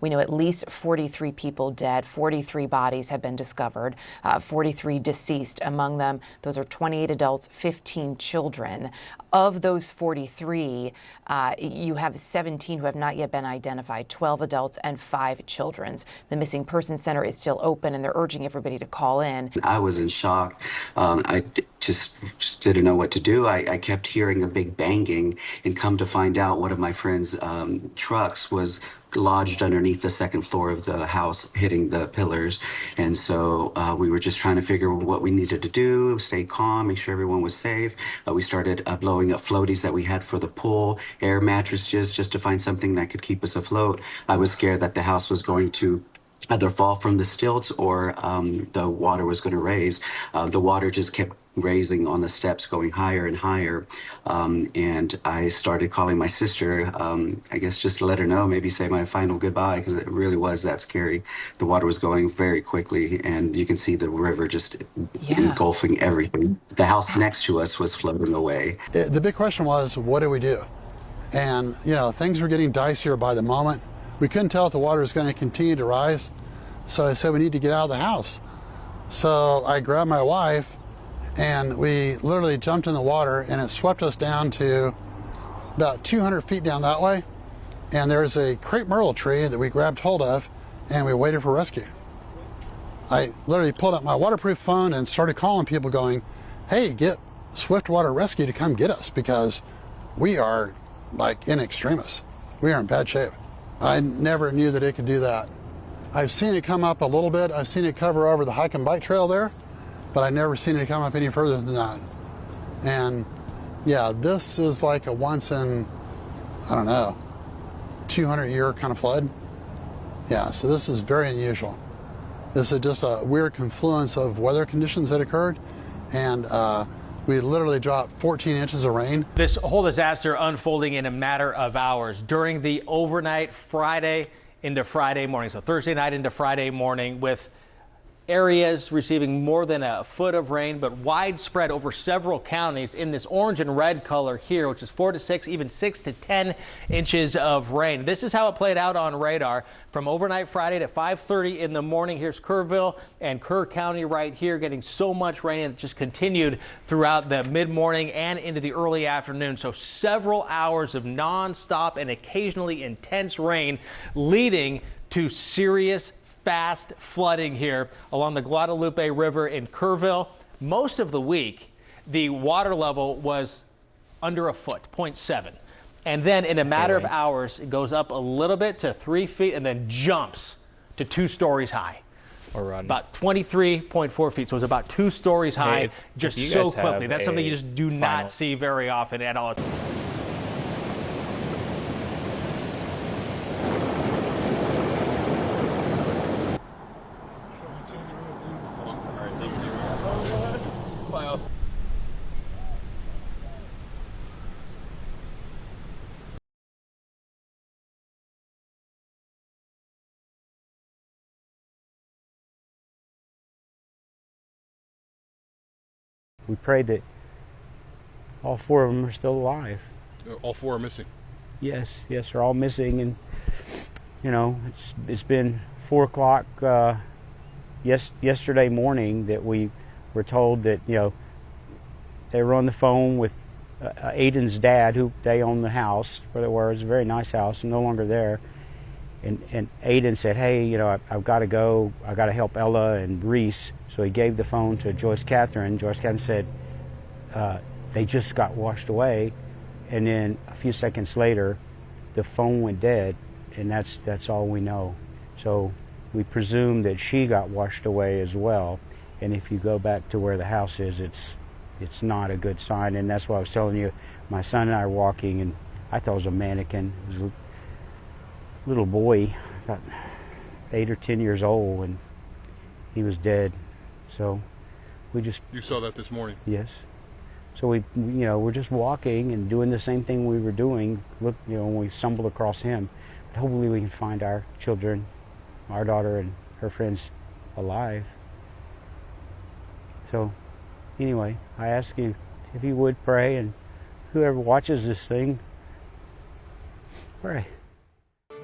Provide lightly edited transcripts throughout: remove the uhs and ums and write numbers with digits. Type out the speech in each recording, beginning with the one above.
We know at least 43 people dead, 43 bodies have been discovered, 43 deceased. Among them, those are 28 adults, 15 children. Of those 43, you have 17 who have not yet been identified, 12 adults and 5 children. The Missing Persons Center is still open, and they're urging everybody to call in. I was in shock. I just didn't know what to do. I kept hearing a big banging, and come to find out, one of my friend's trucks was lodged underneath the second floor of the house, hitting the pillars. And so we were just trying to figure what we needed to do, stay calm, make sure everyone was safe. We started blowing up floaties that we had for the pool, air mattresses, just to find something that could keep us afloat. I was scared that the house was going to either fall from the stilts or the water was going to raise. The water just kept raising on the steps, going higher and higher. And I started calling my sister, I guess just to let her know, maybe say my final goodbye, because it really was that scary. The water was going very quickly, and you can see the river just engulfing everything. The house next to us was floating away. The big question was, what do we do? And, you know, things were getting dicier by the moment. We couldn't tell if the water was going to continue to rise. So I said, we need to get out of the house. So I grabbed my wife, and we literally jumped in the water, and it swept us down to about 200 feet down that way. And there's a crepe myrtle tree that we grabbed hold of, and we waited for rescue. I literally pulled up my waterproof phone and started calling people going, hey, get Swiftwater Rescue to come get us, because we are like in extremis. We are in bad shape. I never knew that it could do that. I've seen it come up a little bit. I've seen it cover over the hike and bike trail there, but I've never seen it come up any further than that. And yeah, this is like a once in, I don't know, 200-year kind of flood. Yeah, so this is very unusual. This is just a weird confluence of weather conditions that occurred, and we literally dropped 14 inches of rain. This whole disaster unfolding in a matter of hours during the overnight Friday into Friday morning. So Thursday night into Friday morning, with areas receiving more than a foot of rain, but widespread over several counties in this orange and red color here, which is 4 to 6, even 6 to 10 inches of rain. This is how it played out on radar from overnight Friday to 5:30 in the morning. Here's Kerrville and Kerr County right here getting so much rain, and it just continued throughout the mid-morning and into the early afternoon. So several hours of non-stop and occasionally intense rain, leading to serious fast flooding here along the Guadalupe River in Kerrville. Most of the week, the water level was under a foot, 0.7. And then in a matter of hours, it goes up a little bit to 3 feet and then jumps to 2 stories high. About 23.4 feet. So it's about 2 stories high, just so quickly. That's something you just do not see very often at all. We prayed that all 4 of them are still alive. All 4 are missing? Yes, they're all missing, and you know, it's been 4 o'clock yesterday morning that we were told that, you know, they were on the phone with Aiden's dad, who they own the house where they were. It was a very nice house, no longer there. And Aiden said, hey, you know, I've got to go. I got to help Ella and Reese. So he gave the phone to Joyce Catherine. Joyce Catherine said, they just got washed away. And then a few seconds later, the phone went dead, and that's all we know. So we presume that she got washed away as well. And if you go back to where the house is, it's not a good sign. And that's why I was telling you, my son and I were walking, and I thought it was a mannequin. It was a little boy, about 8 or 10 years old, and he was dead. So we just... You saw that this morning? Yes. So we, you know, we're just walking and doing the same thing we were doing. Look, you know, when we stumbled across him. But hopefully we can find our children, our daughter and her friends, alive. So anyway, I ask you if you would pray, and whoever watches this thing, pray.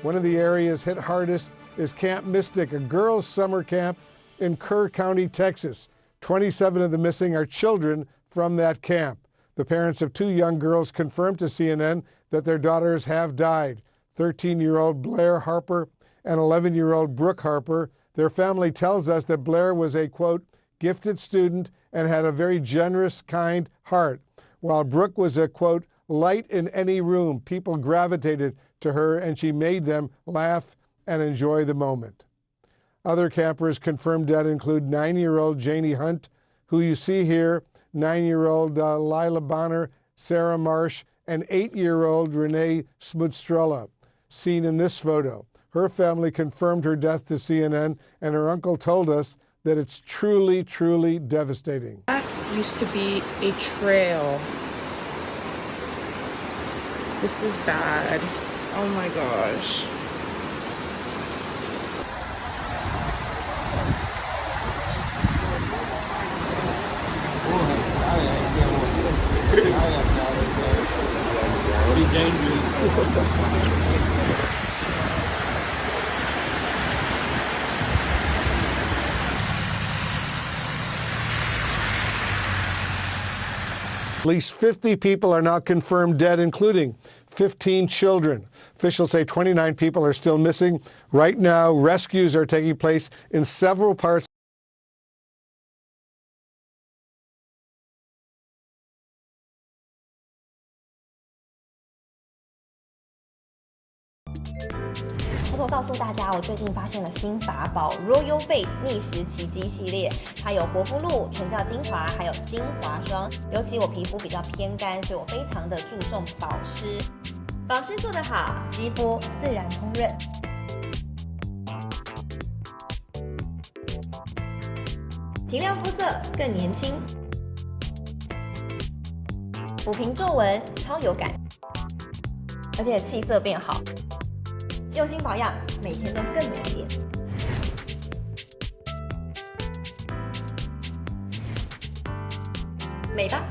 One of the areas hit hardest is Camp Mystic, a girls' summer camp in Kerr County, Texas. 27 of the missing are children from that camp. The parents of 2 young girls confirmed to CNN that their daughters have died. 13-year-old Blair Harper and 11-year-old Brooke Harper. Their family tells us that Blair was a, quote, gifted student and had a very generous, kind heart, while Brooke was a, quote, light in any room. People gravitated to her and she made them laugh and enjoy the moment. Other campers confirmed dead include 9-year-old Janie Hunt, who you see here, 9-year-old Lila Bonner, Sarah Marsh, and 8-year-old Renee Smutstrella, seen in this photo. Her family confirmed her death to CNN, and her uncle told us that it's truly, truly devastating. That used to be a trail. This is bad. Oh my gosh. At least 50 people are now confirmed dead, including 15 children. Officials say 29 people are still missing. Right now, rescues are taking place in several parts.偷偷告诉大家，我最近发现了新法宝 Royal Face 逆时奇迹系列，它有活肤露、全效精华，还有精华霜。尤其我皮肤比较偏干，所以我非常的注重保湿。保湿做得好，肌肤自然烹润。提亮肤色更年轻，抚平皱纹超有感，而且气色变好。用心保养，每天都更美丽。美吧。